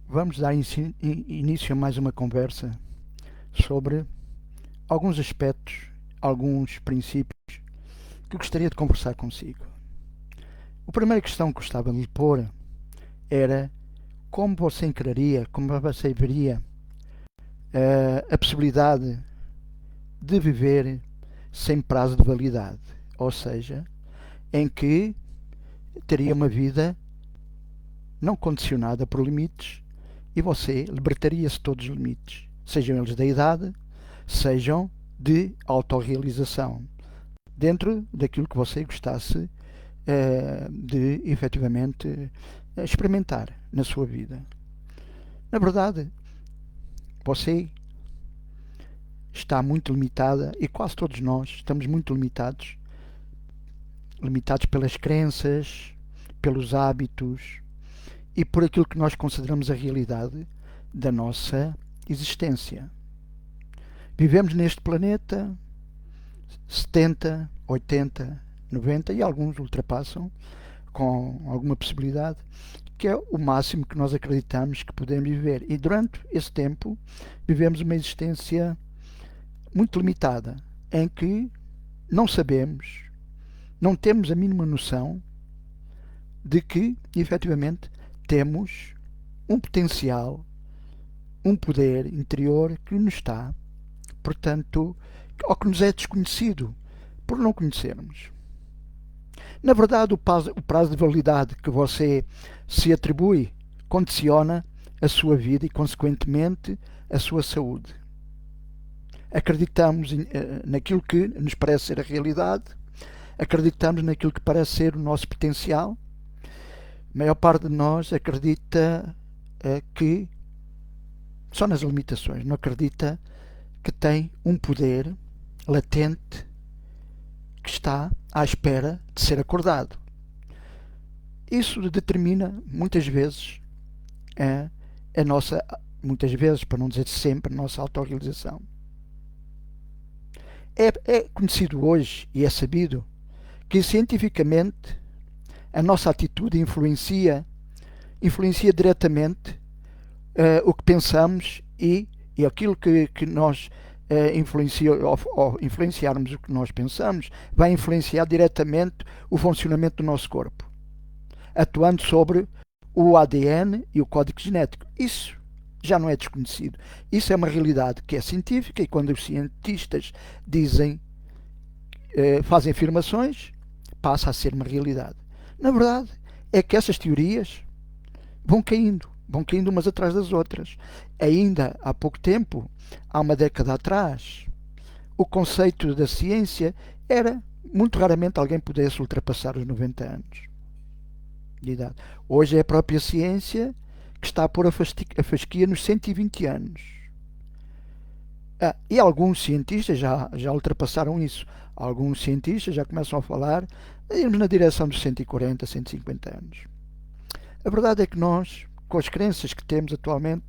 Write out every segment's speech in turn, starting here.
Vamos dar início a mais uma conversa sobre alguns aspectos, alguns princípios que eu gostaria de conversar consigo. A primeira questão que gostava de lhe pôr era como você encararia, como você veria a possibilidade de viver sem prazo de validade, ou seja, em que teria uma vida não condicionada por limites e você libertaria-se de todos os limites, sejam eles da idade, sejam de autorrealização, dentro daquilo que você gostasse de efetivamente experimentar na sua vida. Na verdade, você está muito limitada e quase todos nós estamos muito limitados pelas crenças, pelos hábitos e por aquilo que nós consideramos a realidade da nossa existência. Vivemos neste planeta 70, 80, 90 e alguns ultrapassam com alguma possibilidade, que é o máximo que nós acreditamos que podemos viver. E durante esse tempo vivemos uma existência muito limitada, em que não sabemos, não temos a mínima noção de que, efetivamente, temos um potencial, um poder interior que nos está, portanto, ou que nos é desconhecido por não conhecermos. Na verdade, o prazo de validade que você se atribui condiciona a sua vida e, consequentemente, a sua saúde. Acreditamos naquilo que nos parece ser a realidade, acreditamos naquilo que parece ser o nosso potencial. A maior parte de nós acredita que só nas limitações, não acredita que tem um poder latente que está à espera de ser acordado. Isso determina muitas vezes a nossa, muitas vezes, para não dizer sempre, a nossa autorrealização. É conhecido hoje e é sabido que cientificamente a nossa atitude influencia diretamente o que pensamos e aquilo que nós ou influenciarmos o que nós pensamos vai influenciar diretamente o funcionamento do nosso corpo, atuando sobre o ADN e o código genético. Isso já não é desconhecido. Isso é uma realidade que é científica e quando os cientistas dizem, fazem afirmações, passa a ser uma realidade. Na verdade, é que essas teorias vão caindo umas atrás das outras. Ainda há pouco tempo, há uma década atrás, o conceito da ciência era muito raramente alguém pudesse ultrapassar os 90 anos de idade. Hoje é a própria ciência que está a pôr a fasquia nos 120 anos. E alguns cientistas já ultrapassaram isso. Alguns cientistas já começam a falar irmos na direção dos 140, 150 anos. A verdade é que nós, com as crenças que temos atualmente,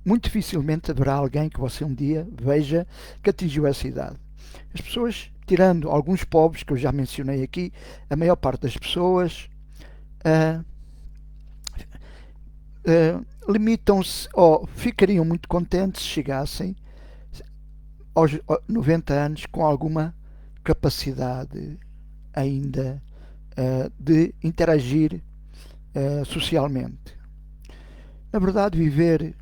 muito dificilmente haverá alguém que você um dia veja que atingiu essa idade. As pessoas, tirando alguns pobres que eu já mencionei aqui, a maior parte das pessoas limitam-se ou ficariam muito contentes se chegassem aos 90 anos com alguma capacidade ainda de interagir socialmente. Na verdade, viver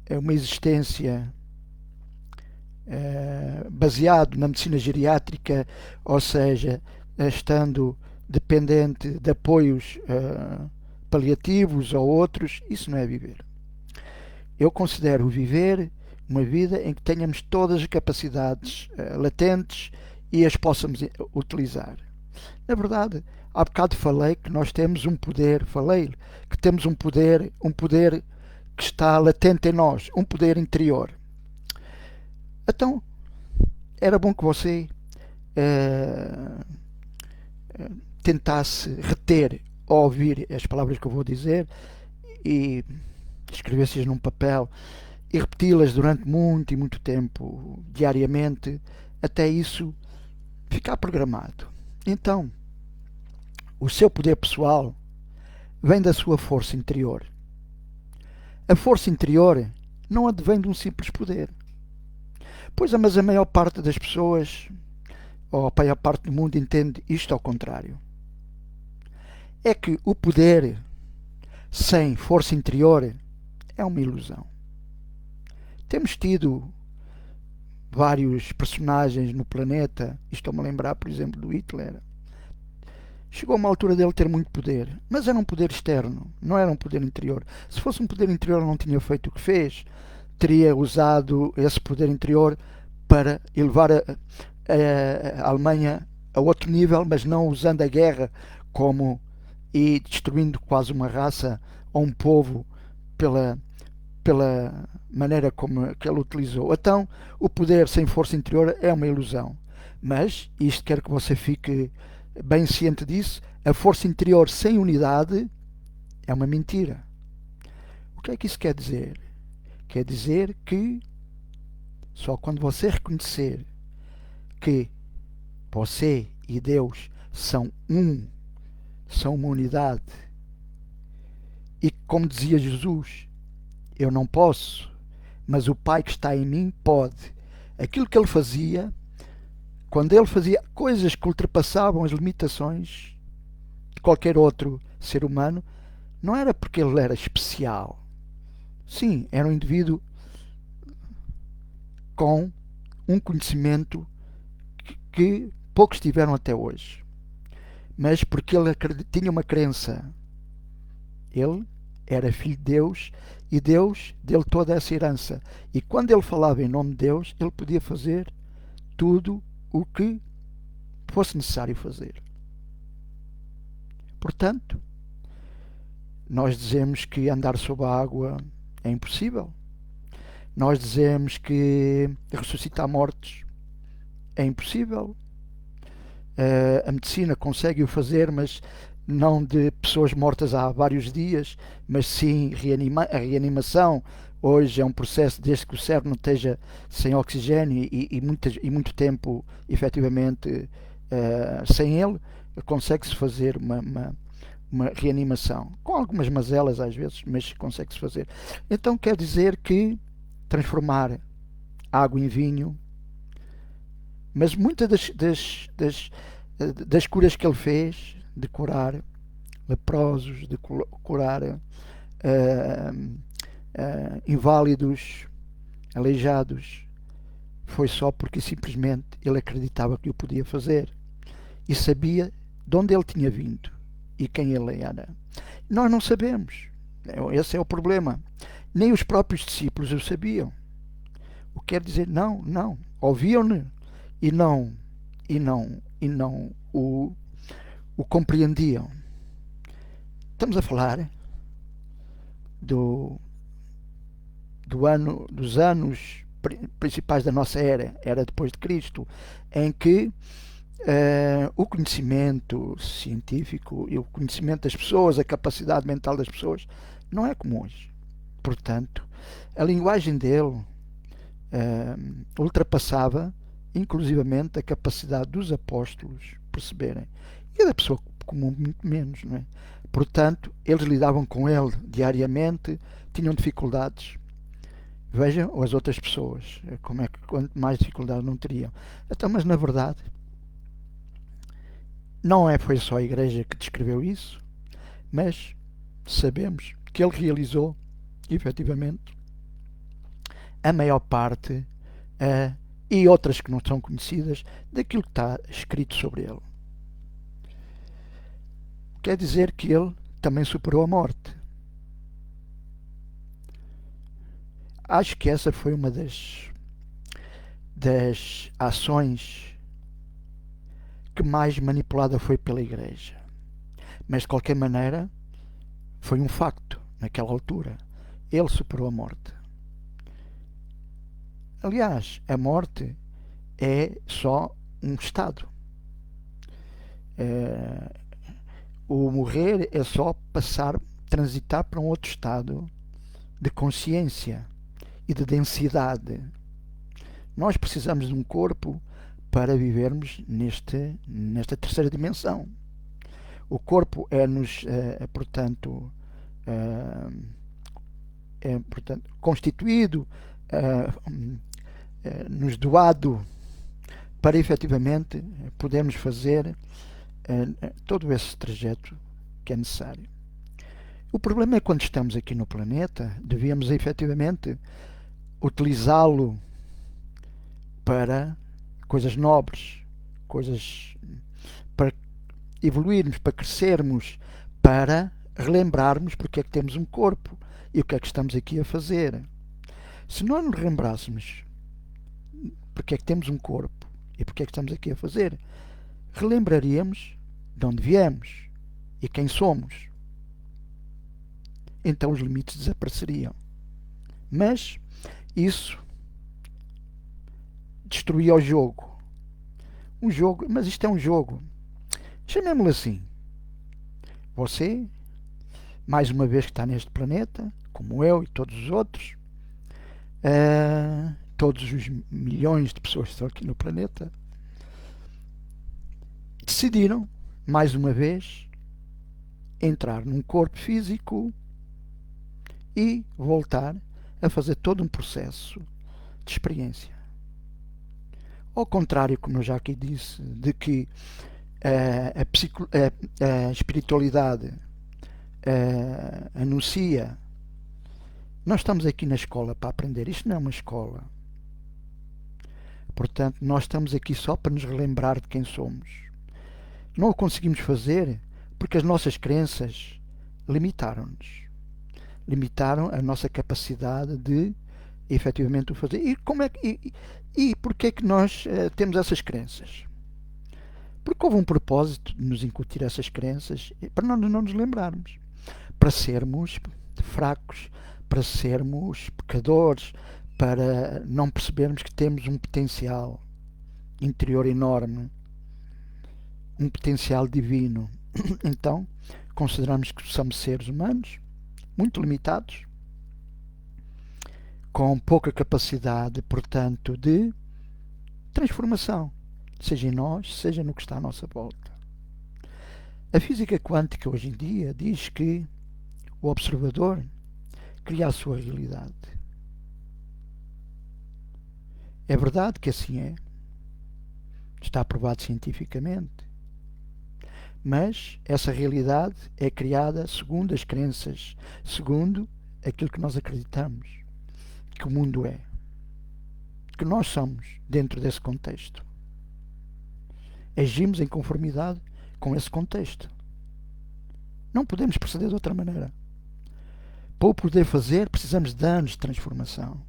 uma existência baseado na medicina geriátrica, ou seja, estando dependente de apoios paliativos ou outros, isso não é viver. Eu considero viver uma vida em que tenhamos todas as capacidades latentes e as possamos utilizar. Na verdade, há bocado falei que nós temos um poder, falei que temos um poder que está latente em nós, um poder interior. Então, era bom que você tentasse reter ou ouvir as palavras que eu vou dizer e escrevesse-as num papel e repeti-las durante muito e muito tempo, diariamente, até isso ficar programado. Então, o seu poder pessoal vem da sua força interior. A força interior não advém de um simples poder. Pois, mas a maior parte das pessoas, ou a maior parte do mundo, entende isto ao contrário. É que o poder sem força interior é uma ilusão. Temos tido vários personagens no planeta, e estou-me a lembrar, por exemplo, do Hitler. Chegou a uma altura dele ter muito poder, mas era um poder externo, não era um poder interior. Se fosse um poder interior, não tinha feito o que fez. Teria usado esse poder interior para elevar a Alemanha a outro nível, mas não usando a guerra como e destruindo quase uma raça ou um povo pela maneira como que ele utilizou. Então, o poder sem força interior é uma ilusão. Mas, isto quero que você fique bem ciente disso, a força interior sem unidade é uma mentira. O que é que isso quer dizer? Quer dizer que só quando você reconhecer que você e Deus são são uma unidade, e como dizia Jesus, eu não posso, mas o Pai que está em mim pode. Aquilo que ele fazia, quando ele fazia coisas que ultrapassavam as limitações de qualquer outro ser humano, não era porque ele era especial. Sim, era um indivíduo com um conhecimento que poucos tiveram até hoje. Mas porque ele tinha uma crença. Ele era filho de Deus e Deus deu-lhe toda essa herança. E quando ele falava em nome de Deus, ele podia fazer tudo o que fosse necessário fazer. Portanto, nós dizemos que andar sob a água é impossível. Nós dizemos que ressuscitar mortos é impossível. A medicina consegue o fazer, mas não de pessoas mortas há vários dias, mas sim a reanimação. Hoje é um processo, desde que o cérebro não esteja sem oxigênio e muito tempo, efetivamente, sem ele, consegue-se fazer uma reanimação. Com algumas mazelas às vezes, mas consegue-se fazer. Então quer dizer que transformar água em vinho, mas muitas das curas que ele fez, de curar leprosos, de curar inválidos, aleijados, foi só porque simplesmente ele acreditava que o podia fazer e sabia de onde ele tinha vindo e quem ele era. Nós não sabemos. Esse é o problema. Nem os próprios discípulos o sabiam. O que quer dizer, não. Ouviam-no e não o compreendiam. Estamos a falar dos anos principais da nossa era depois de Cristo, em que o conhecimento científico e o conhecimento das pessoas, a capacidade mental das pessoas, não é como hoje. Portanto, a linguagem dele ultrapassava inclusivamente a capacidade dos apóstolos perceberem, e da pessoa comum muito menos, não é? Portanto, eles lidavam com ele diariamente, tinham dificuldades. Vejam as outras pessoas, como é que quanto mais dificuldade não teriam. Então, mas na verdade, foi só a Igreja que descreveu isso, mas sabemos que ele realizou, efetivamente, a maior parte e outras que não são conhecidas daquilo que está escrito sobre ele. Quer dizer que ele também superou a morte. Acho que essa foi uma das ações que mais manipulada foi pela Igreja. Mas de qualquer maneira foi um facto naquela altura. Ele superou a morte. Aliás, a morte é só um estado. O morrer é só transitar para um outro estado de consciência e de densidade. Nós precisamos de um corpo para vivermos nesta terceira dimensão. O corpo é-nos, portanto, portanto, constituído, nos doado para efetivamente podermos fazer todo esse trajeto que é necessário. O problema é que quando estamos aqui no planeta, devíamos efetivamente utilizá-lo para coisas nobres, coisas para evoluirmos, para crescermos, para relembrarmos porque é que temos um corpo e o que é que estamos aqui a fazer. Se nós nos relembrássemos porque é que temos um corpo e porque é que estamos aqui a fazer, relembraríamos de onde viemos e quem somos. Então os limites desapareceriam. Mas isso destruía o jogo. Um jogo, mas isto é um jogo. Chamemos-lo assim. Você, mais uma vez que está neste planeta, como eu e todos os outros, todos os milhões de pessoas que estão aqui no planeta, decidiram, mais uma vez, entrar num corpo físico e voltar a fazer todo um processo de experiência. Ao contrário, como eu já aqui disse, de que a espiritualidade anuncia, nós estamos aqui na escola para aprender. Isto não é uma escola. Portanto, nós estamos aqui só para nos relembrar de quem somos. Não o conseguimos fazer porque as nossas crenças limitaram-nos. Limitaram a nossa capacidade de efetivamente o fazer. E porquê é que nós temos essas crenças? Porque houve um propósito de nos incutir essas crenças para nós não nos lembrarmos. Para sermos fracos, para sermos pecadores, para não percebermos que temos um potencial interior enorme, um potencial divino. Então, consideramos que somos seres humanos, muito limitados, com pouca capacidade, portanto, de transformação, seja em nós, seja no que está à nossa volta. A física quântica hoje em dia diz que o observador cria a sua realidade. É verdade que assim é. Está provado cientificamente. Mas essa realidade é criada segundo as crenças, segundo aquilo que nós acreditamos que o mundo é, que nós somos dentro desse contexto. Agimos em conformidade com esse contexto. Não podemos proceder de outra maneira. Para o poder fazer, precisamos de anos de transformação,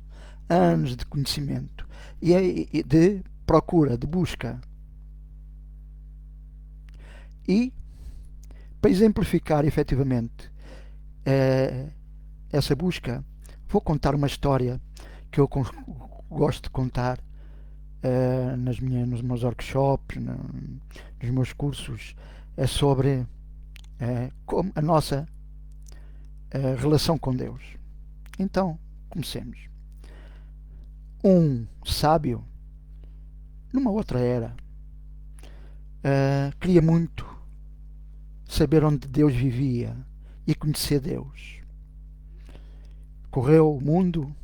anos de conhecimento e de procura, de busca. E, para exemplificar efetivamente essa busca, vou contar uma história que eu gosto de contar nos meus workshops, nos meus cursos, sobre como a nossa relação com Deus. Então, comecemos. Um sábio, numa outra era, queria muito saber onde Deus vivia e conhecer Deus. Correu o mundo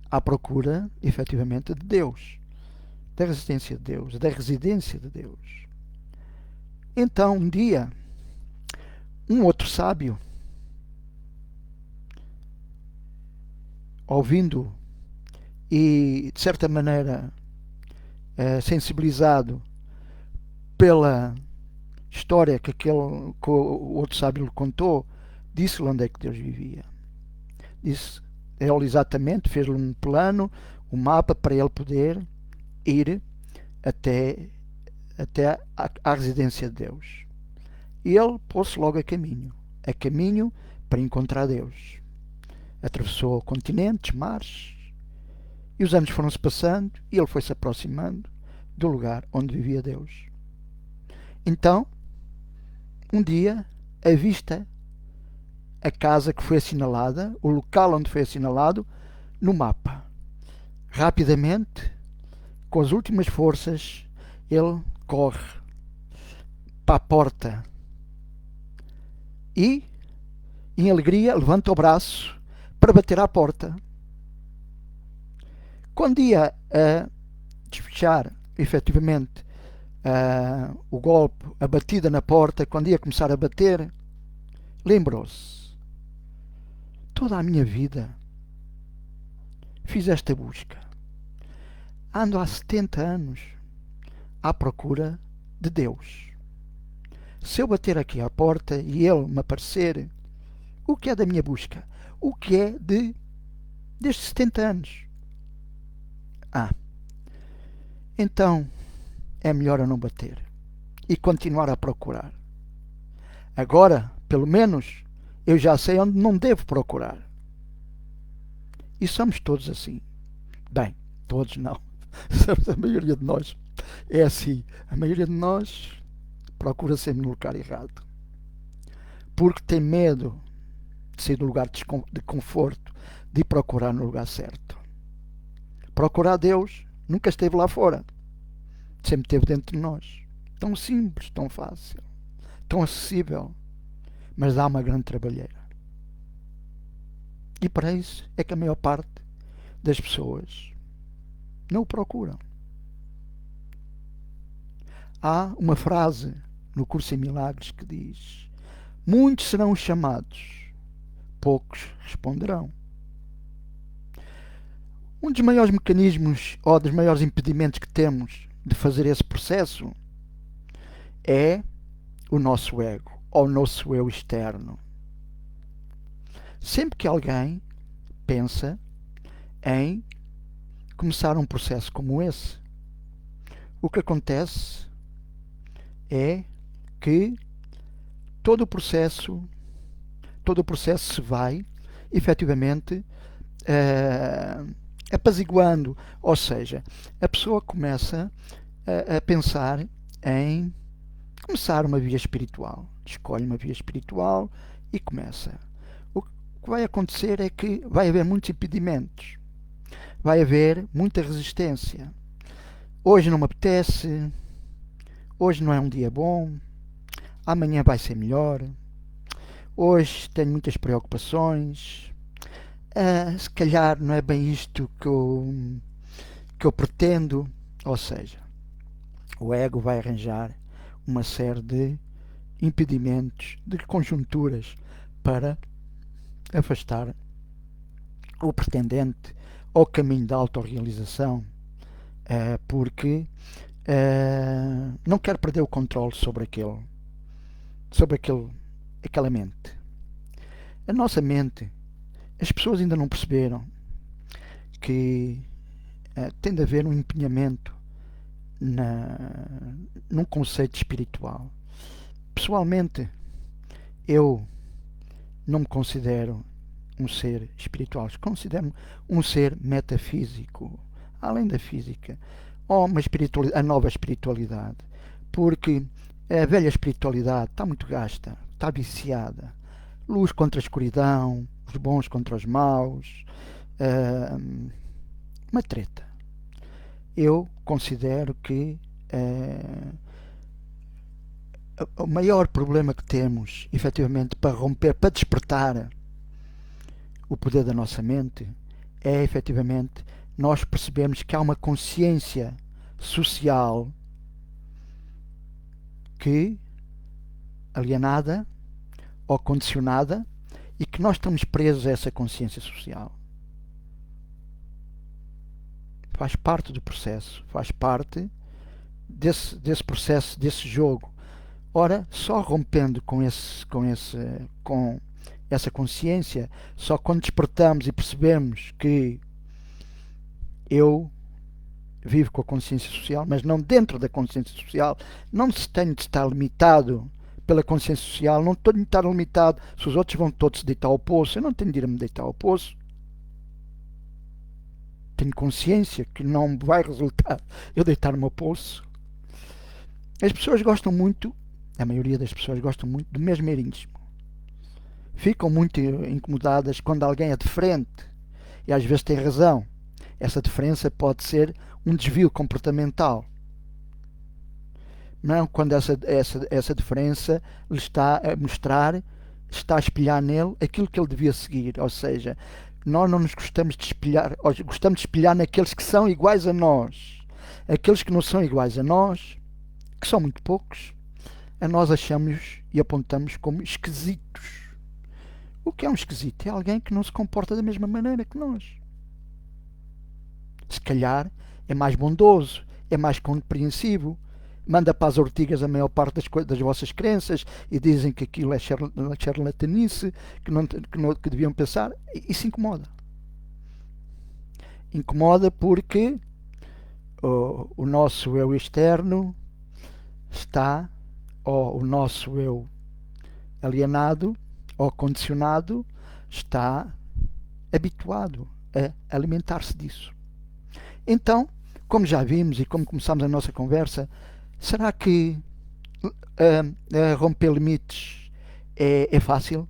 à procura, efetivamente, de Deus, da existência de Deus, da residência de Deus. Então, um dia, um outro sábio, ouvindo e, de certa maneira, sensibilizado pela história que o outro sábio lhe contou, disse-lhe onde é que Deus vivia. Disse ele exatamente, fez-lhe um plano, um mapa para ele poder ir até à residência de Deus. E ele pôs-se logo a caminho para encontrar Deus. Atravessou continentes, mares, e os anos foram-se passando e ele foi-se aproximando do lugar onde vivia Deus. Então, um dia, avista a casa que foi assinalada, o local onde foi assinalado, no mapa. Rapidamente, com as últimas forças, ele corre para a porta e, em alegria, levanta o braço para bater à porta. Quando ia a desfechar, efetivamente, o golpe, a batida na porta, quando ia começar a bater, lembrou-se: toda a minha vida fiz esta busca. Ando há 70 anos à procura de Deus. Se eu bater aqui à porta e Ele me aparecer, o que é da minha busca? O que é destes 70 anos? Então é melhor eu não bater e continuar a procurar. Agora, pelo menos, eu já sei onde não devo procurar. E somos todos assim. Bem, todos não. A maioria de nós é assim. A maioria de nós procura sempre no lugar errado. Porque tem medo de sair do lugar de conforto, de ir procurar no lugar certo. Procurar Deus nunca esteve lá fora. Sempre esteve dentro de nós. Tão simples, tão fácil, tão acessível. Mas dá uma grande trabalheira. E para isso é que a maior parte das pessoas não o procuram. Há uma frase no Curso em Milagres que diz: muitos serão os chamados, poucos responderão. Um dos maiores mecanismos ou dos maiores impedimentos que temos de fazer esse processo é o nosso ego ou o nosso eu externo. Sempre que alguém pensa em começar um processo como esse, o que acontece é que todo o processo se vai efetivamente apaziguando, ou seja, a pessoa começa a pensar em começar uma via espiritual, escolhe uma via espiritual e começa. O que vai acontecer é que vai haver muitos impedimentos, vai haver muita resistência. Hoje não me apetece, hoje não é um dia bom, amanhã vai ser melhor, hoje tenho muitas preocupações, se calhar não é bem isto que eu pretendo. Ou seja, o ego vai arranjar uma série de impedimentos, de conjunturas para afastar o pretendente ao caminho da autorrealização, porque não quer perder o controle sobre aquela mente. A nossa mente, as pessoas ainda não perceberam que tem de haver um empenhamento num conceito espiritual. Pessoalmente, eu não me considero um ser espiritual, considero-me um ser metafísico, além da física, ou a nova espiritualidade, porque a velha espiritualidade está muito gasta, está viciada. Luz contra a escuridão, os bons contra os maus, uma treta. Eu considero que o maior problema que temos, efetivamente, para romper, para despertar o poder da nossa mente, é efetivamente nós percebemos que há uma consciência social que alienada ou condicionada e que nós estamos presos a essa consciência social. Faz parte do processo, faz parte desse processo, desse jogo. Ora, só rompendo com essa consciência, só quando despertamos e percebemos que eu vivo com a consciência social, mas não dentro da consciência social, não se tem de estar limitado pela consciência social, não tenho de estar limitado se os outros vão todos se deitar ao poço, eu não tenho de ir a me deitar ao poço. Tenho consciência que não vai resultar eu deitar-me ao poço. As pessoas gostam muito, a maioria das pessoas gostam muito do mesmerismo. Ficam muito incomodadas quando alguém é diferente, e às vezes tem razão. Essa diferença pode ser um desvio comportamental. Não quando essa diferença lhe está a mostrar, está a espelhar nele aquilo que ele devia seguir. Ou seja, Nós não nos gostamos de espelhar, ou gostamos de espelhar naqueles que são iguais a nós. Aqueles que não são iguais a nós, que são muito poucos, a nós achamos e apontamos como esquisitos. O que é um esquisito? É alguém que não se comporta da mesma maneira que nós. Se calhar é mais bondoso, é mais compreensivo, manda para as ortigas a maior parte das vossas crenças e dizem que aquilo é charlatanice, que deviam pensar. Isso incomoda. Incomoda porque o nosso eu externo está, ou o nosso eu alienado ou condicionado está habituado a alimentar-se disso. Então, como já vimos e como começámos a nossa conversa, será que romper limites é fácil?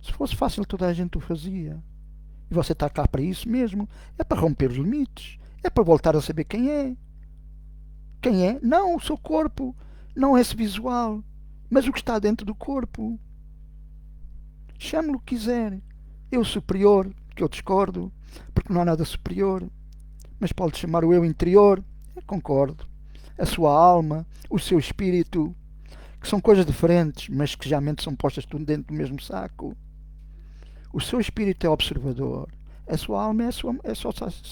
Se fosse fácil, toda a gente o fazia. E você está cá para isso mesmo. É para romper os limites. É para voltar a saber quem é. Quem é? Não o seu corpo. Não esse visual. Mas o que está dentro do corpo. Chame-lhe o que quiser. Eu superior, que eu discordo, porque não há nada superior. Mas pode chamar o eu interior. Eu concordo. A sua alma, o seu espírito, que são coisas diferentes, mas que geralmente são postas tudo dentro do mesmo saco. O seu espírito é observador. A sua alma só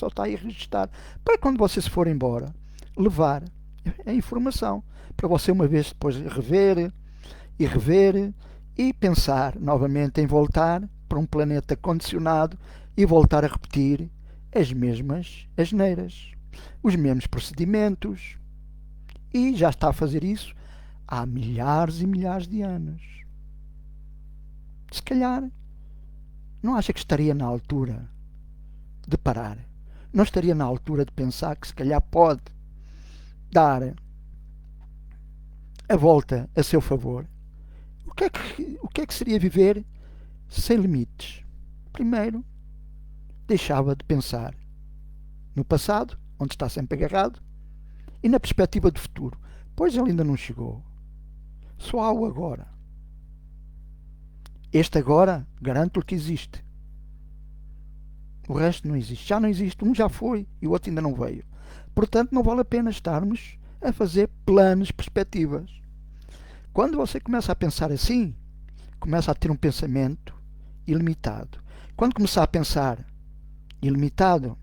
está aí a registrar. Para quando você se for embora, levar a informação. Para você uma vez depois rever e pensar novamente em voltar para um planeta condicionado e voltar a repetir as mesmas asneiras, os mesmos procedimentos. E já está a fazer isso há milhares e milhares de anos. Se calhar, não acha que estaria na altura de parar? Não estaria na altura de pensar que se calhar pode dar a volta a seu favor? O que é que seria viver sem limites? Primeiro, deixava de pensar no passado, onde está sempre agarrado, e na perspectiva do futuro, pois ele ainda não chegou. Só há o agora. Este agora, garanto-lhe que existe. O resto não existe. Já não existe. Um já foi e o outro ainda não veio. Portanto, não vale a pena estarmos a fazer planos, perspectivas. Quando você começa a pensar assim, começa a ter um pensamento ilimitado. Quando começar a pensar ilimitado,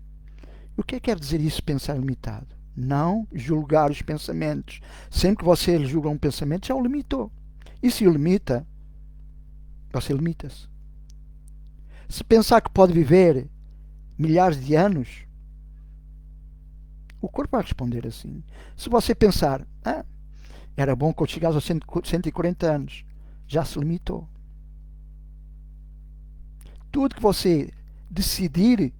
o que é que quer dizer isso, pensar ilimitado? Não julgar os pensamentos. Sempre que você julga um pensamento, já o limitou. E se o limita, você limita-se. Se pensar que pode viver milhares de anos, o corpo vai responder assim. Se você pensar, era bom que eu chegasse aos 140 anos, já se limitou. Tudo que você decidir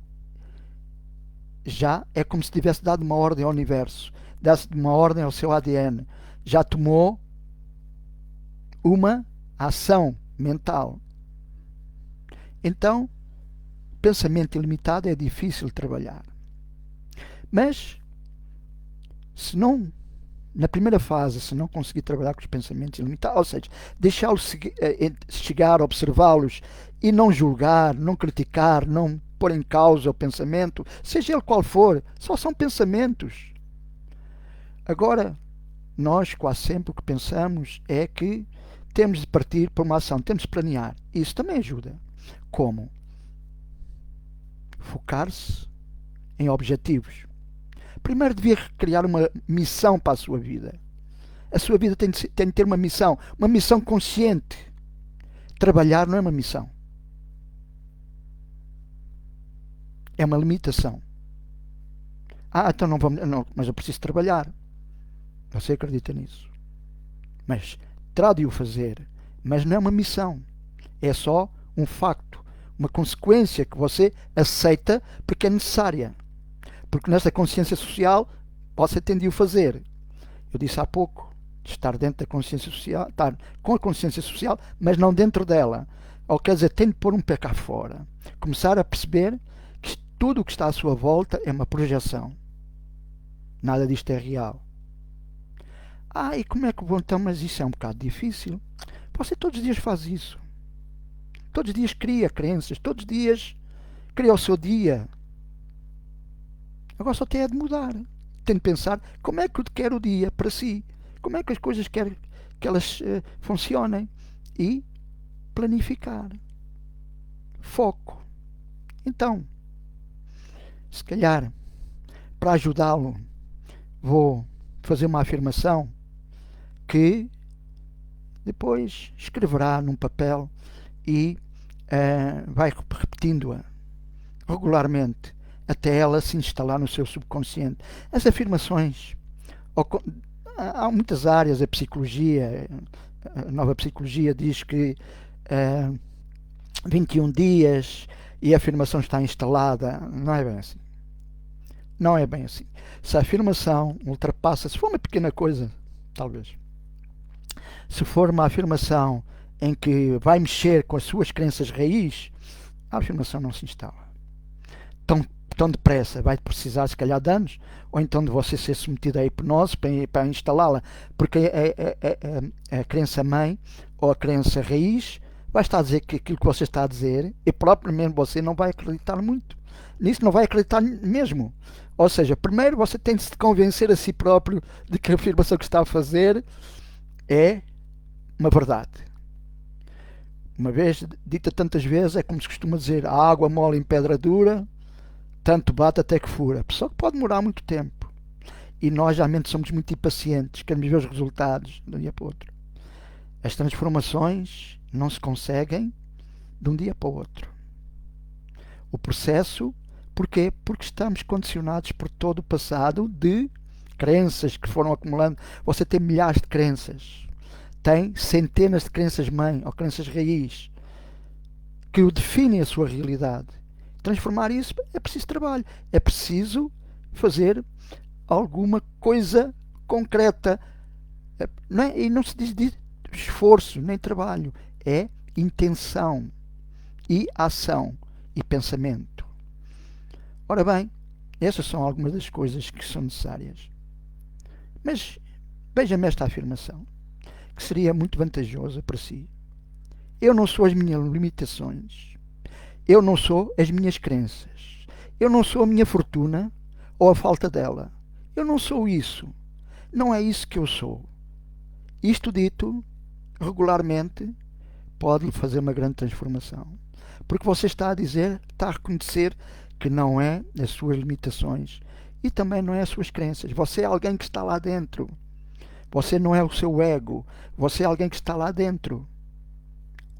já é como se tivesse dado uma ordem ao universo, desse uma ordem ao seu ADN. Já tomou uma ação mental. Então, pensamento ilimitado é difícil de trabalhar. Mas, se não, na primeira fase, se não conseguir trabalhar com os pensamentos ilimitados, ou seja, deixá-los chegar, observá-los e não julgar, não criticar, não pôr em causa o pensamento, seja ele qual for, só são pensamentos. Agora, nós quase sempre o que pensamos é que temos de partir para uma ação, temos de planear. Isso também ajuda. Como? Focar-se em objetivos. Primeiro devia criar uma missão para a sua vida. A sua vida tem de ter uma missão consciente. Trabalhar não é uma missão. É uma limitação. Então não vamos. Não, mas eu preciso trabalhar. Você acredita nisso? Mas terá de o fazer. Mas não é uma missão. É só um facto. Uma consequência que você aceita porque é necessária. Porque nesta consciência social você tem de o fazer. Eu disse há pouco, de estar dentro da consciência social, estar com a consciência social, mas não dentro dela. Ou quer dizer, tem de pôr um pé cá fora. Começar a perceber que tudo o que está à sua volta é uma projeção. Nada disto é real. E como é que vou então? Mas isso é um bocado difícil. Você todos os dias faz isso. Todos os dias cria crenças, todos os dias cria o seu dia. Agora só tem de mudar. Tem de pensar como é que quer o dia para si, como é que as coisas quer que elas funcionem e planificar. Foco. Então, se calhar, para ajudá-lo, vou fazer uma afirmação que depois escreverá num papel e vai repetindo-a regularmente até ela se instalar no seu subconsciente. As afirmações, há muitas áreas, a psicologia, a nova psicologia diz que 21 dias e a afirmação está instalada. Não é bem assim. Não é bem assim. Se a afirmação ultrapassa, se for uma pequena coisa, talvez, se for uma afirmação em que vai mexer com as suas crenças raiz, a afirmação não se instala. Tão depressa vai precisar, se calhar, de anos, ou então de você ser submetido à hipnose para instalá-la, porque a crença mãe ou a crença raiz vai estar a dizer que aquilo que você está a dizer, e próprio mesmo você não vai acreditar muito. Nisso não vai acreditar mesmo. Ou seja, primeiro você tem de se convencer a si próprio de que a afirmação que está a fazer é uma verdade. Uma vez dita tantas vezes, é como se costuma dizer, a água mole em pedra dura, tanto bate até que fura. Só que pode demorar muito tempo. E nós, geralmente, somos muito impacientes, queremos ver os resultados de um dia para o outro. As transformações não se conseguem de um dia para o outro. O processo, porquê? Porque estamos condicionados por todo o passado de crenças que foram acumulando. Você tem milhares de crenças. Tem centenas de crenças mãe ou crenças raiz que o definem a sua realidade. Transformar isso é preciso trabalho. É preciso fazer alguma coisa concreta. E não se diz de esforço nem trabalho. É intenção e ação e pensamento. Ora bem, essas são algumas das coisas que são necessárias. Mas veja-me esta afirmação, que seria muito vantajosa para si. Eu não sou as minhas limitações. Eu não sou as minhas crenças. Eu não sou a minha fortuna ou a falta dela. Eu não sou isso. Não é isso que eu sou. Isto dito regularmente pode lhe fazer uma grande transformação. Porque você está a dizer, está a reconhecer que não é as suas limitações e também não é as suas crenças. Você é alguém que está lá dentro. Você não é o seu ego. Você é alguém que está lá dentro.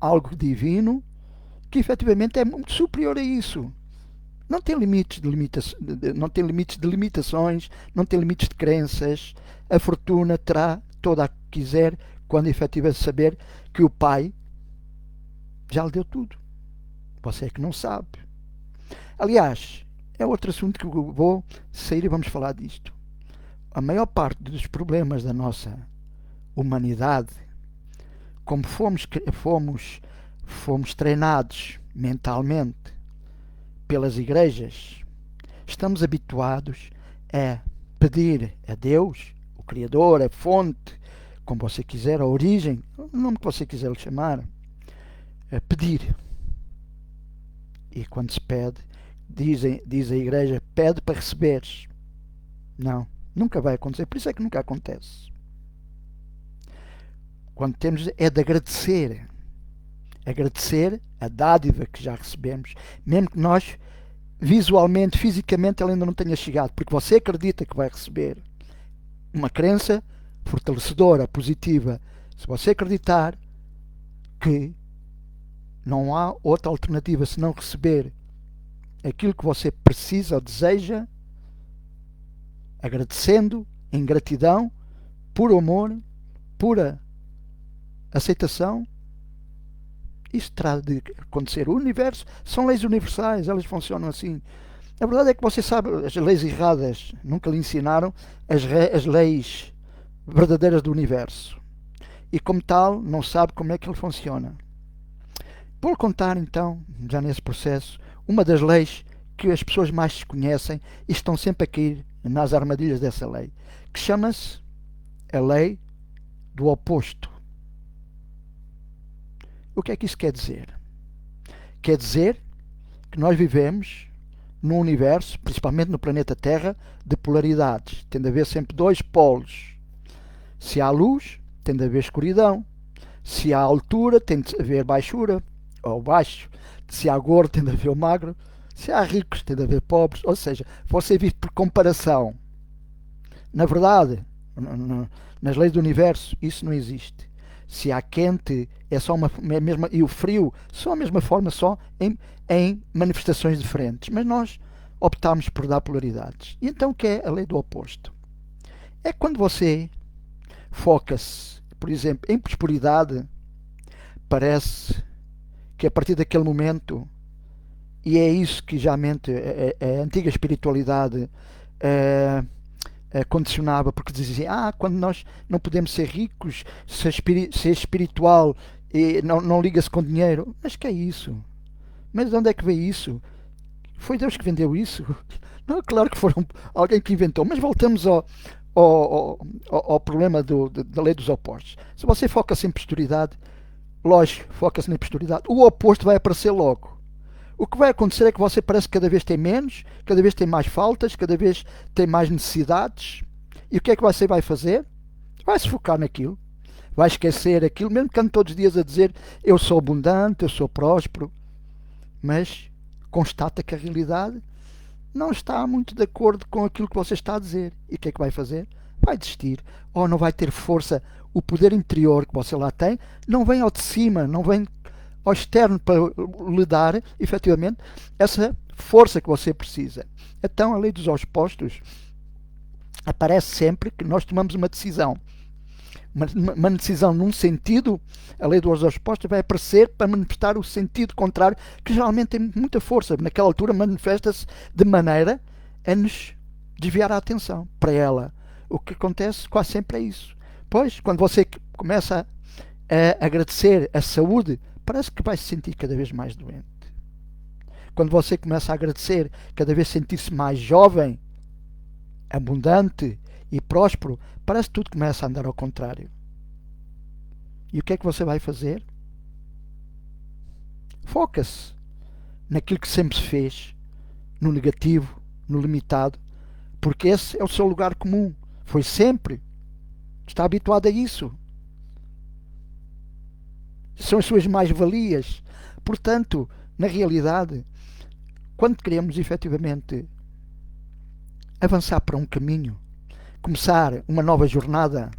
Algo divino que efetivamente é muito superior a isso. Não tem limites não tem limites de limitações, não tem limites de crenças. A fortuna terá toda a que quiser quando efetivamente saber que o Pai já lhe deu tudo. Você é que não sabe. Aliás, é outro assunto que eu vou sair e vamos falar disto. A maior parte dos problemas da nossa humanidade, como fomos treinados mentalmente pelas igrejas, estamos habituados a pedir a Deus, o Criador, a fonte, como você quiser, a origem, o nome que você quiser lhe chamar, a pedir. E quando se pede, diz a igreja, pede para receberes. Não, nunca vai acontecer, por isso é que nunca acontece. Quando temos é de agradecer a dádiva que já recebemos, mesmo que nós visualmente, fisicamente ela ainda não tenha chegado, porque você acredita que vai receber uma crença fortalecedora, positiva. Se você acreditar que não há outra alternativa senão receber aquilo que você precisa ou deseja, agradecendo, em gratidão, por amor, pura aceitação, isso terá de acontecer. O universo são leis universais, elas funcionam assim. A verdade é que você sabe as leis erradas, nunca lhe ensinaram as leis verdadeiras do universo. E como tal, não sabe como é que ele funciona. Vou contar então, já nesse processo, uma das leis que as pessoas mais desconhecem e estão sempre a cair nas armadilhas dessa lei, que chama-se a lei do oposto. O que é que isso quer dizer? Quer dizer que nós vivemos num universo, principalmente no planeta Terra, de polaridades. Tem de haver sempre dois polos. Se há luz, tem de haver escuridão. Se há altura, tem de haver baixura, ou baixo. Se há gordo, tem de haver o magro. Se há ricos, tem de haver pobres. Ou seja, você vive por comparação. Na verdade, nas leis do universo, isso não existe. Se há quente, é só uma mesma, e o frio, só a mesma forma, só em manifestações diferentes. Mas nós optamos por dar polaridades. E então o que é a lei do oposto? É quando você foca-se, por exemplo, em prosperidade, parece que a partir daquele momento, e é isso que geralmente a antiga espiritualidade condicionava, porque dizia, quando nós não podemos ser ricos, ser espiritual, e não liga-se com dinheiro. Mas que é isso? Mas de onde é que veio isso? Foi Deus que vendeu isso? Não, claro que foram alguém que inventou, mas voltamos ao problema da lei dos opostos. Se você foca-se em prosperidade, lógico, foca-se na prosperidade, o oposto vai aparecer logo. O que vai acontecer é que você parece que cada vez tem menos, cada vez tem mais faltas, cada vez tem mais necessidades. E o que é que você vai fazer? Vai se focar naquilo. Vai esquecer aquilo, mesmo que ande todos os dias a dizer eu sou abundante, eu sou próspero. Mas constata que a realidade não está muito de acordo com aquilo que você está a dizer. E o que é que vai fazer? Vai desistir. Ou não vai ter força. O poder interior que você lá tem não vem ao de cima, não vem ao externo para lhe dar, efetivamente, essa força que você precisa. Então, a lei dos opostos aparece sempre que nós tomamos uma decisão. Uma decisão num sentido, a lei dos opostos vai aparecer para manifestar o sentido contrário, que geralmente tem muita força. Naquela altura manifesta-se de maneira a nos desviar a atenção para ela. O que acontece quase sempre é isso. Pois, quando você começa a agradecer a saúde, parece que vai se sentir cada vez mais doente. Quando você começa a agradecer, cada vez sentir-se mais jovem, abundante e próspero, parece que tudo começa a andar ao contrário. E o que é que você vai fazer? Foca-se naquilo que sempre se fez, no negativo, no limitado, porque esse é o seu lugar comum. Foi sempre. Está habituado a isso. São as suas mais-valias. Portanto, na realidade, quando queremos efetivamente avançar para um caminho, começar uma nova jornada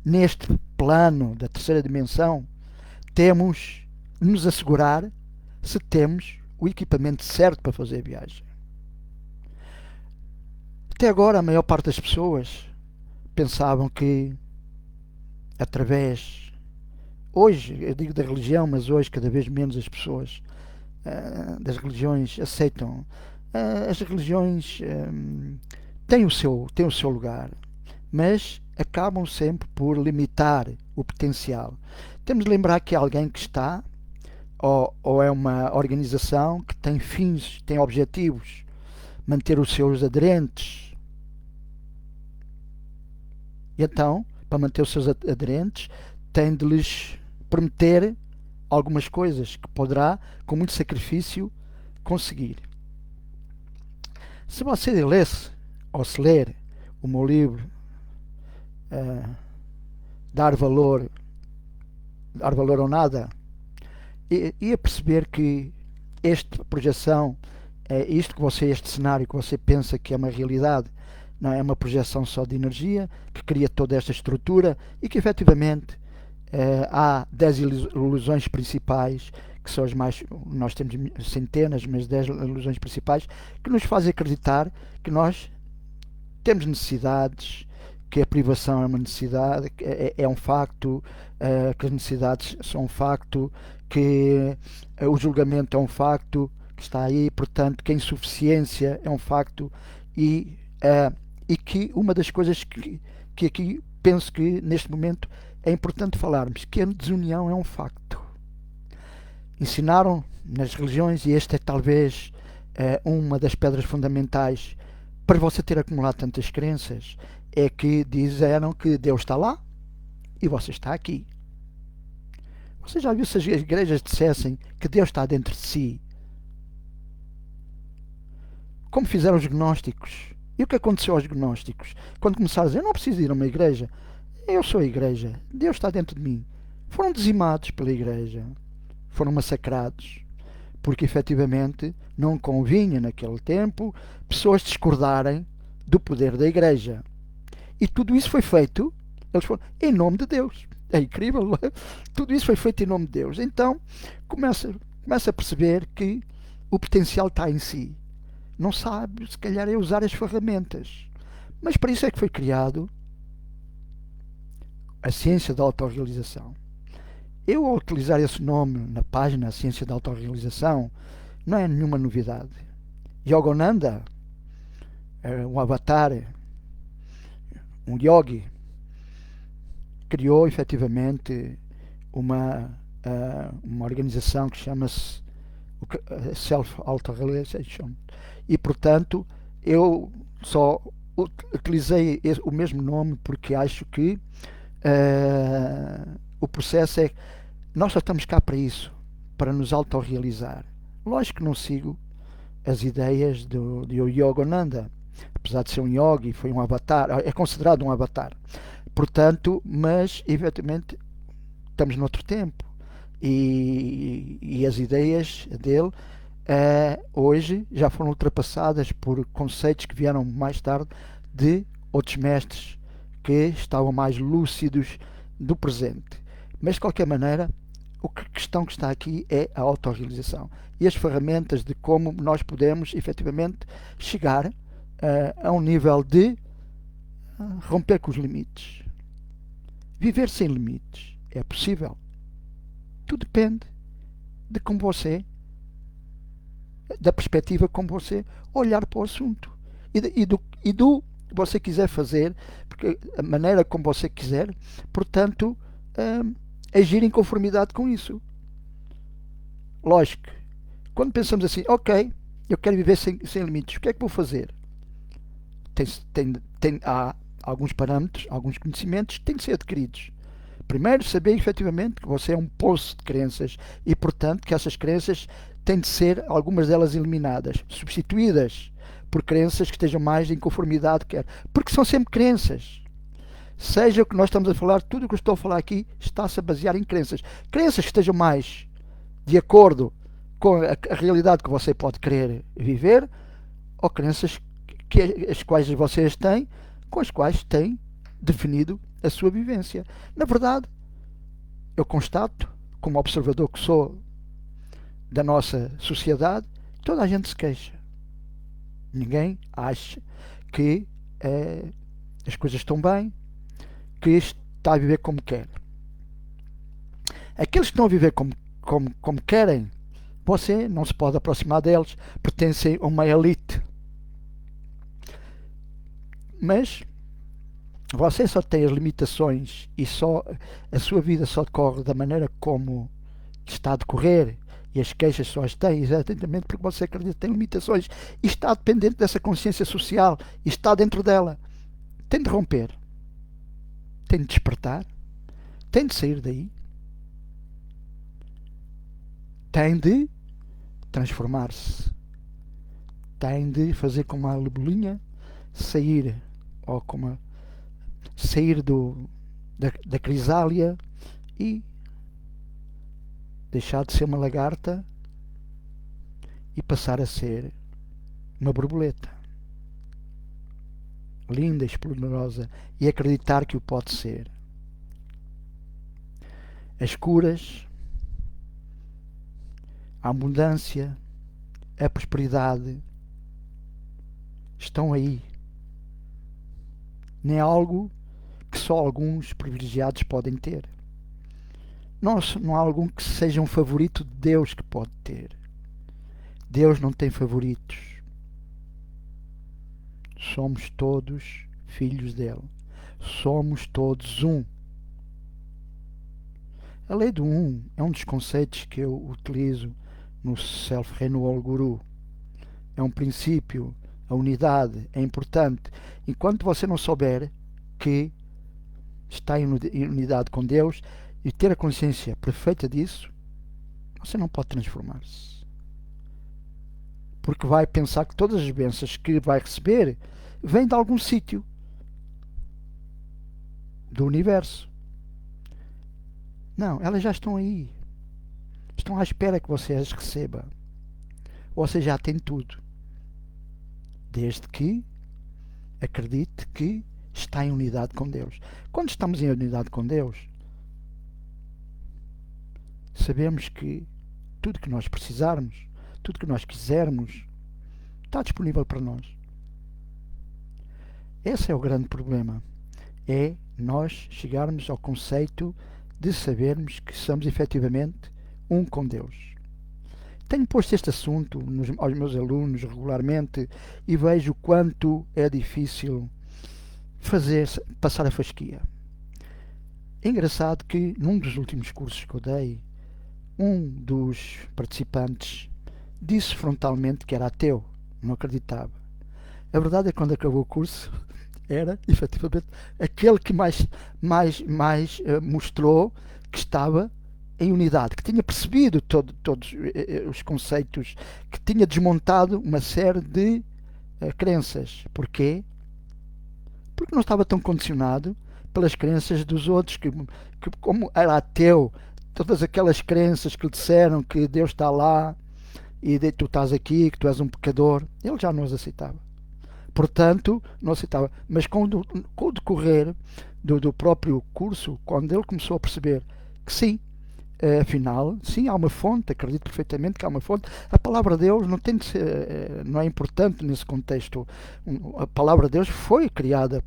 neste plano da terceira dimensão, temos de nos assegurar se temos o equipamento certo para fazer a viagem. Até agora, a maior parte das pessoas pensavam que através, hoje, eu digo da religião, mas hoje cada vez menos as pessoas das religiões aceitam. As religiões têm o seu lugar, mas acabam sempre por limitar o potencial. Temos de lembrar que é alguém que está, ou é uma organização que tem fins, tem objetivos, manter os seus aderentes. E então, para manter os seus aderentes, tem de lhes prometer algumas coisas que poderá, com muito sacrifício, conseguir. Se você lesse, ou se ler, o meu livro Dar Valor ou Nada, ia perceber que esta projeção, este cenário que você pensa que é uma realidade, não é uma projeção só de energia, que cria toda esta estrutura e que efetivamente há 10 ilusões principais, que são as mais, nós temos centenas, mas 10 ilusões principais, que nos fazem acreditar que nós temos necessidades, que a privação é uma necessidade, é um facto, que as necessidades são um facto, que o julgamento é um facto, que está aí, portanto, que a insuficiência é um facto e que uma das coisas que aqui penso que neste momento é importante falarmos, que a desunião é um facto. Ensinaram nas religiões, e esta é talvez uma das pedras fundamentais para você ter acumulado tantas crenças, é que disseram que Deus está lá e você está aqui. Você já viu se as igrejas dissessem que Deus está dentro de si? Como fizeram os gnósticos? E o que aconteceu aos gnósticos? Quando começaram a dizer, eu não preciso ir a uma igreja, eu sou a igreja, Deus está dentro de mim. Foram dizimados pela igreja, foram massacrados, porque efetivamente não convinha naquele tempo pessoas discordarem do poder da igreja. E tudo isso foi feito, eles foram, em nome de Deus. É incrível, não é? Tudo isso foi feito em nome de Deus. Então, começa a perceber que o potencial está em si. Não sabe, se calhar, é usar as ferramentas. Mas para isso é que foi criado a ciência da autorrealização. Eu, ao utilizar esse nome na página, a ciência da autorrealização, não é nenhuma novidade. Yogananda, um avatar, um yogi, criou efetivamente uma organização que chama-se Self-Auto-Realization. E, portanto, eu só utilizei o mesmo nome porque acho que o processo é... Nós só estamos cá para isso, para nos autorrealizar. Lógico que não sigo as ideias do Yogananda. Apesar de ser um yogi, foi um avatar, é considerado um avatar. Portanto, mas, evidentemente, estamos noutro tempo. E as ideias dele hoje já foram ultrapassadas por conceitos que vieram mais tarde de outros mestres que estavam mais lúcidos do presente. Mas, de qualquer maneira, a questão que está aqui é a autorrealização e as ferramentas de como nós podemos, efetivamente, chegar a um nível de romper com os limites. Viver sem limites é possível. Tudo depende de como você, da perspectiva como você olhar para o assunto e do que você quiser fazer, porque a maneira como você quiser, portanto, agir em conformidade com isso. Lógico, quando pensamos assim, ok, eu quero viver sem limites, o que é que vou fazer? Há alguns parâmetros, alguns conhecimentos que têm de ser adquiridos. Primeiro, saber efetivamente que você é um poço de crenças e, portanto, que essas crenças têm de ser, algumas delas, eliminadas, substituídas por crenças que estejam mais em conformidade, porque são sempre crenças. Seja o que nós estamos a falar, tudo o que eu estou a falar aqui está-se a basear em crenças. Crenças que estejam mais de acordo com a realidade que você pode querer viver, ou crenças as quais vocês têm, com as quais têm definido a sua vivência. Na verdade, eu constato, como observador que sou da nossa sociedade, toda a gente se queixa. Ninguém acha que as coisas estão bem, que está a viver como quer. Aqueles que estão a viver como querem, você não se pode aproximar deles, pertencem a uma elite. Mas você só tem as limitações e só a sua vida só decorre da maneira como está a decorrer, e as queixas só as tem exatamente porque você acredita que tem limitações e está dependente dessa consciência social e está dentro dela. Tem de romper, tem de despertar, tem de sair daí, tem de transformar-se, tem de fazer como a libelinha, sair, ou como sair da crisália e deixar de ser uma lagarta e passar a ser uma borboleta linda, esplendorosa, e acreditar que o pode ser. As curas, a abundância, a prosperidade estão aí. Nem é algo que só alguns privilegiados podem ter. Não há algum que seja um favorito de Deus que pode ter. Deus não tem favoritos. Somos todos filhos dele. Somos todos um. A lei do um é um dos conceitos que eu utilizo no Self-Renewal Guru. É um princípio. A unidade é importante. Enquanto você não souber que está em unidade com Deus, e ter a consciência perfeita disso, você não pode transformar-se. Porque vai pensar que todas as bênçãos que vai receber vêm de algum sítio do universo. Não, elas já estão aí. Estão à espera que você as receba. Você já tem tudo. Desde que acredite que está em unidade com Deus. Quando estamos em unidade com Deus, sabemos que tudo que nós precisarmos, tudo que nós quisermos, está disponível para nós. Esse é o grande problema. É nós chegarmos ao conceito de sabermos que somos efetivamente um com Deus. Tenho posto este assunto aos meus alunos regularmente e vejo quanto é difícil passar a fasquia. É engraçado que num dos últimos cursos que eu dei, um dos participantes disse frontalmente que era ateu, não acreditava. A verdade é que quando acabou o curso era efetivamente aquele que mais mostrou que estava em unidade, que tinha percebido todos os conceitos, que tinha desmontado uma série de crenças. Porquê? Porque não estava tão condicionado pelas crenças dos outros, que como era ateu, todas aquelas crenças que lhe disseram que Deus está lá e tu estás aqui, que tu és um pecador, ele já não as aceitava. Portanto, não aceitava. Mas com o decorrer do próprio curso, quando ele começou a perceber que sim, afinal, sim, há uma fonte, acredito perfeitamente que há uma fonte. A palavra de Deus não tem de ser, não é importante nesse contexto. A palavra de Deus foi criada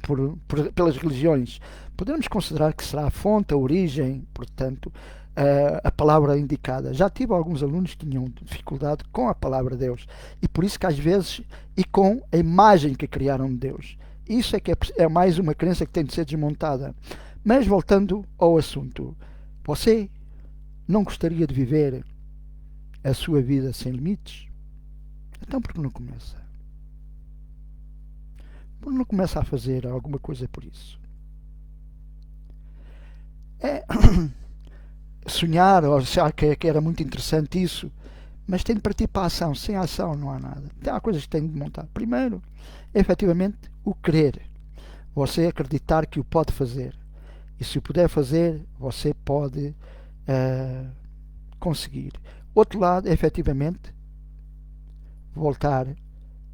pelas religiões. Podemos considerar que será a fonte, a origem, portanto, a palavra indicada. Já tive alguns alunos que tinham dificuldade com a palavra de Deus e por isso que às vezes, e com a imagem que criaram de Deus. Isso é que é mais uma crença que tem de ser desmontada. Mas voltando ao assunto, você não gostaria de viver a sua vida sem limites? Então por que não começa? Por que não começa a fazer alguma coisa por isso? É sonhar ou achar que era muito interessante isso, mas tem de partir para a ação. Sem ação não há nada. Há coisas que tem de montar. Primeiro, efetivamente, o querer. Você acreditar que o pode fazer. E se o puder fazer, você pode conseguir. Outro lado, efetivamente, voltar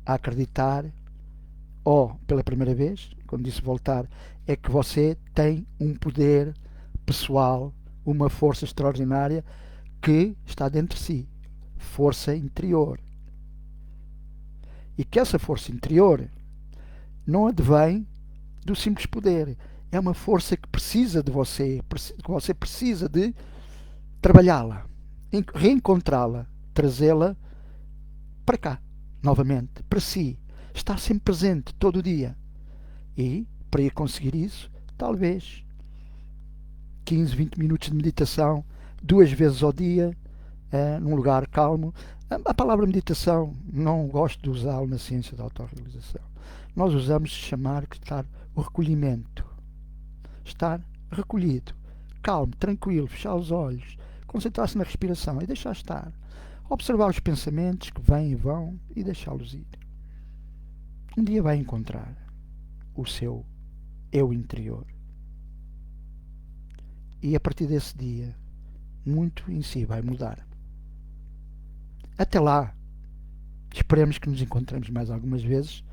a acreditar, ou pela primeira vez, quando disse voltar, é que você tem um poder pessoal, uma força extraordinária que está dentro de si, força interior. E que essa força interior não advém do simples poder. É uma força que precisa de você, que você precisa de trabalhá-la, reencontrá-la, trazê-la para cá, novamente, para si. Estar sempre presente, todo o dia. E, para ir conseguir isso, talvez 15, 20 minutos de meditação, 2 vezes ao dia, num lugar calmo. A palavra meditação não gosto de usá-la na ciência da autorrealização. Nós usamos chamar que estar o recolhimento. Estar recolhido, calmo, tranquilo, fechar os olhos, concentrar-se na respiração e deixar estar. Observar os pensamentos que vêm e vão e deixá-los ir. Um dia vai encontrar o seu eu interior. E a partir desse dia, muito em si vai mudar. Até lá, esperemos que nos encontremos mais algumas vezes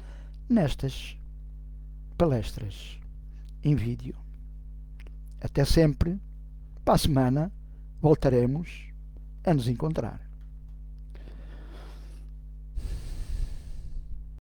nestas palestras em vídeo. Até sempre, para a semana, voltaremos a nos encontrar.